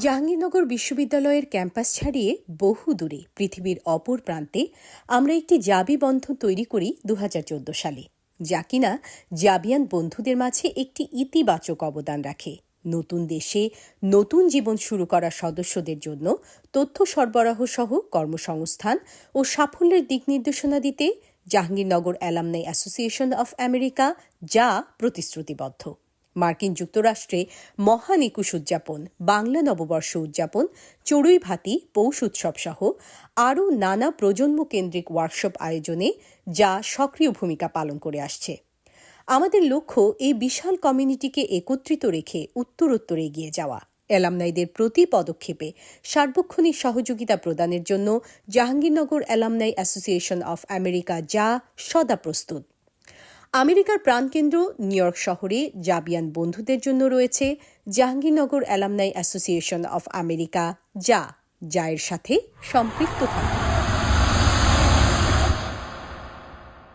জাহাঙ্গীরনগর বিশ্ববিদ্যালয়ের ক্যাম্পাস ছাড়িয়ে বহু দূরে পৃথিবীর অপর প্রান্তে আমরা একটি জাবি বন্ধন তৈরি করি ২০১৪ সালে, যা কিনা জাবিয়ান বন্ধুদের মাঝে একটি ইতিবাচক অবদান রাখে। নতুন দেশে নতুন জীবন শুরু করা সদস্যদের জন্য তথ্য সরবরাহ সহ কর্মসংস্থান ও সাফল্যের দিক নির্দেশনা দিতে Jahangirnagar alumni association of America যা প্রতিশ্রুতিবদ্ধ। মার্কিন যুক্তরাষ্ট্রে মহান একুশ উদযাপন, বাংলা নববর্ষ উদযাপন, চড়ুই ভাতি, পৌষ উৎসব সহ আরও নানা প্রজন্ম কেন্দ্রিক ওয়ার্কশপ আয়োজনে যা সক্রিয় ভূমিকা পালন করে আসছে। আমাদের লক্ষ্য এই বিশাল কমিউনিটিকে একত্রিত রেখে উত্তরোত্তর এগিয়ে যাওয়া। অ্যালামনাইদের প্রতি পদক্ষেপে সার্বক্ষণিক সহযোগিতা প্রদানের জন্য Jahangirnagar alumni association of America যা সদা প্রস্তুত। আমেরিকার প্রাণকেন্দ্র নিউ ইয়র্ক শহরে জাবিয়ান বন্ধুদের জন্য রয়েছে Jahangirnagar alumni association of America যা এর সাথে সম্পৃক্ত থাকে।